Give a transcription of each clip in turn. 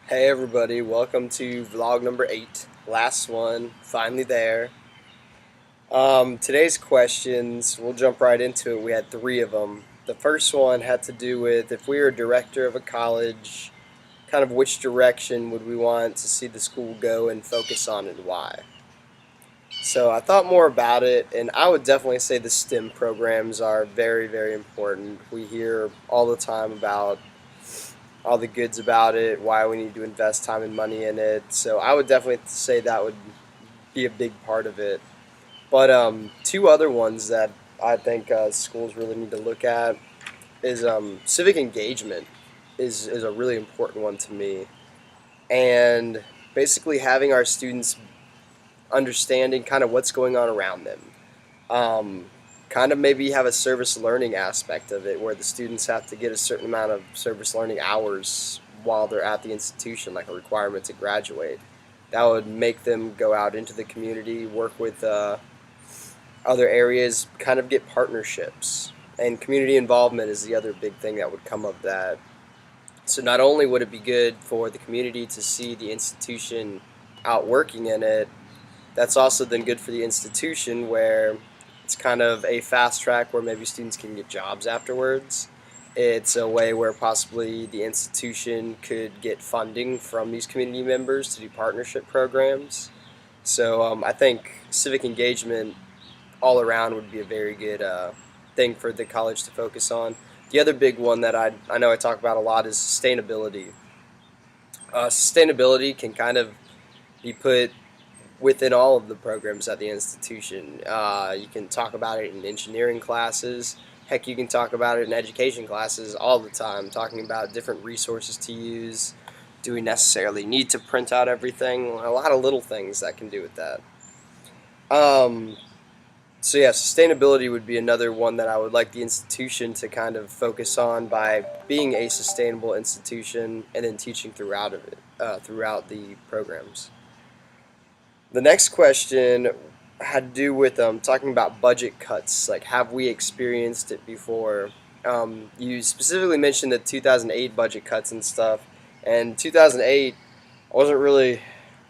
Hey everybody, welcome to vlog number 8. Last one, finally there. Today's questions, we'll jump right into it. We had 3 of them. The first one had to do with if we were director of a college, kind of which direction would we want to see the school go and focus on and why. So I thought more about it, and I would definitely say the STEM programs are very, very important. We hear all the time about all the goods about it, why we need to invest time and money in it. So I would definitely say that would be a big part of it. But two other ones that I think schools really need to look at is civic engagement is a really important one to me, and basically having our students understanding kind of what's going on around them. Um, Kind of maybe have a service learning aspect of it where the students have to get a certain amount of service learning hours while they're at the institution, like a requirement to graduate. That would make them go out into the community, work with other areas, kind of get partnerships. And community involvement is the other big thing that would come of that. So not only would it be good for the community to see the institution out working in it, that's also then good for the institution where it's kind of a fast track where maybe students can get jobs afterwards. It's a way where possibly the institution could get funding from these community members to do partnership programs. So I think civic engagement all around would be a very good thing for the college to focus on. The other big one that I know I talk about a lot is sustainability. Sustainability can kind of be put within all of the programs at the institution. You can talk about it in engineering classes. Heck, you can talk about it in education classes all the time, talking about different resources to use. Do we necessarily need to print out everything? A lot of little things that can do with that. Um, so yeah, sustainability would be another one that I would like the institution to kind of focus on by being a sustainable institution and then teaching throughout the programs. The next question had to do with talking about budget cuts. Like, have we experienced it before? You specifically mentioned the 2008 budget cuts and stuff, and 2008 wasn't really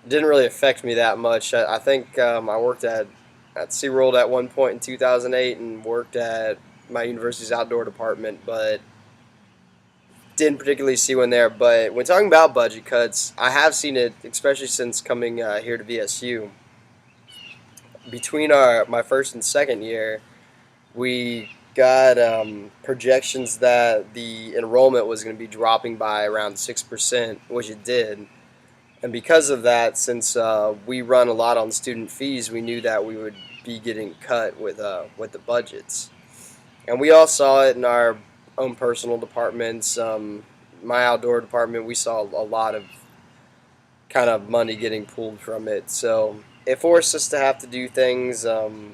didn't really affect me that much. I think I worked at SeaWorld at one point in 2008 and worked at my university's outdoor department, but didn't particularly see one there. But when talking about budget cuts, I have seen it, especially since coming here to VSU. Between our my first and second year, we got projections that the enrollment was going to be dropping by around 6%, which it did. And because of that, since we run a lot on student fees, we knew that we would be getting cut with the budgets. And we all saw it in our own personal departments. My outdoor department, we saw a lot of kind of money getting pulled from it. So it forced us to have to do things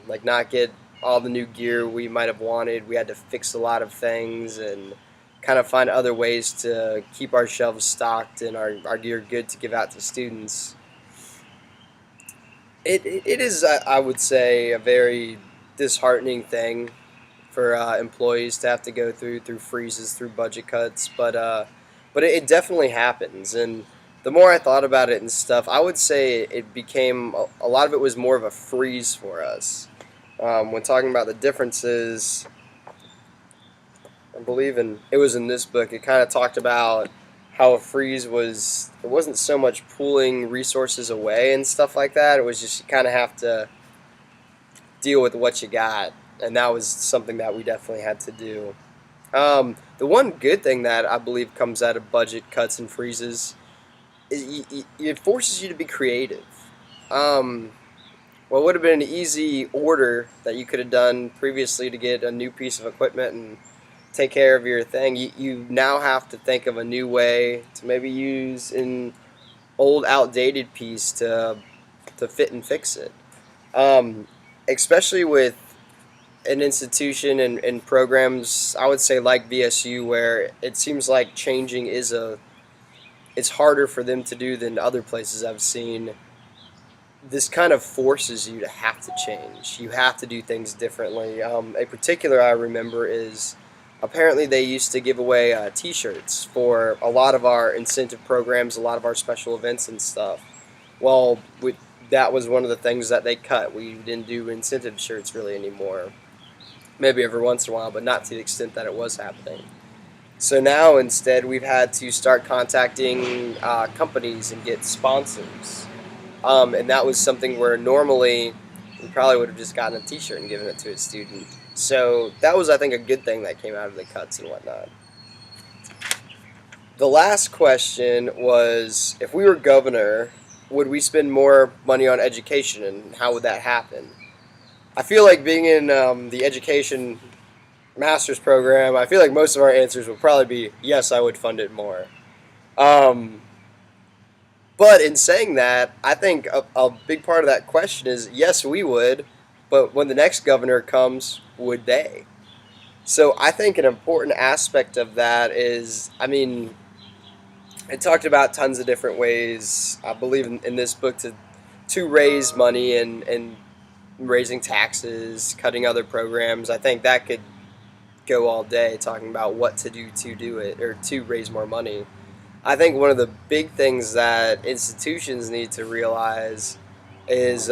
like not get all the new gear we might have wanted. We had to fix a lot of things and kind of find other ways to keep our shelves stocked and our gear good to give out to students. It is, I would say, a very disheartening thing for employees to have to go through freezes, through budget cuts, but it definitely happens. And the more I thought about it and stuff, I would say it became a lot of it was more of a freeze for us. When talking about the differences, I believe it was in this book. It kind of talked about how a freeze was it wasn't so much pulling resources away and stuff like that. It was just you kind of have to deal with what you got, and that was something that we definitely had to do. The one good thing that I believe comes out of budget cuts and freezes is it forces you to be creative. Um, what would have been an easy order that you could have done previously to get a new piece of equipment and take care of your thing, you now have to think of a new way to maybe use an old outdated piece to fit and fix it. Um, Especially with an institution and programs, I would say like VSU, where it seems like changing it's harder for them to do than other places I've seen. This kind of forces you to have to change. You have to do things differently. A particular I remember is apparently they used to give away t-shirts for a lot of our incentive programs, a lot of our special events and stuff. Well, that was one of the things that they cut. We didn't do incentive shirts really anymore. Maybe every once in a while, but not to the extent that it was happening. So now instead we've had to start contacting companies and get sponsors. And that was something where normally we probably would have just gotten a t-shirt and given it to a student. So that was, I think, a good thing that came out of the cuts and whatnot. The last question was, if we were governor, would we spend more money on education, and how would that happen? I feel like being in the education master's program, I feel like most of our answers would probably be, yes, I would fund it more. But in saying that, I think a big part of that question is, yes, we would, but when the next governor comes, would they? So I think an important aspect of that is, I mean, it talked about tons of different ways, I believe in this book, to raise money and raising taxes, cutting other programs. I think that could go all day talking about what to do it, or to raise more money. I think one of the big things that institutions need to realize is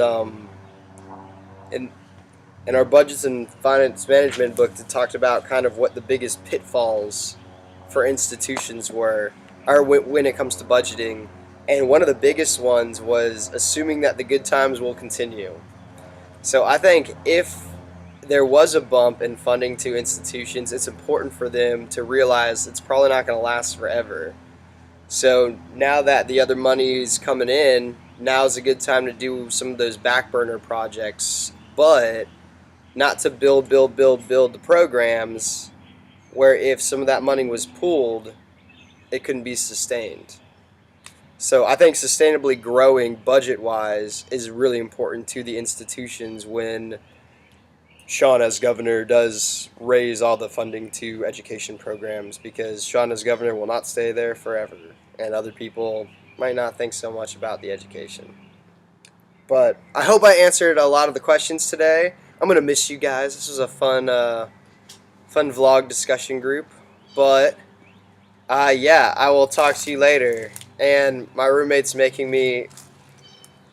in our budgets and finance management book, that talked about kind of what the biggest pitfalls for institutions were, or when it comes to budgeting. And one of the biggest ones was assuming that the good times will continue. So I think if there was a bump in funding to institutions, it's important for them to realize it's probably not going to last forever. So now that the other money is coming in, now's a good time to do some of those back burner projects, but not to build the programs where if some of that money was pooled, it couldn't be sustained. So I think sustainably growing budget-wise is really important to the institutions when Sean as governor does raise all the funding to education programs, because Sean as governor will not stay there forever, and other people might not think so much about the education. But I hope I answered a lot of the questions today. I'm going to miss you guys. This was a fun vlog discussion group. But yeah, I will talk to you later. And my roommate's making me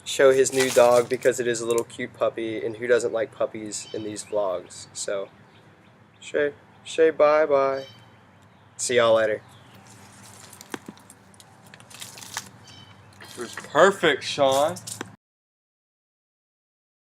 show his new dog because it is a little cute puppy, and who doesn't like puppies in these vlogs? So, say bye-bye. See y'all later. It was perfect, Sean.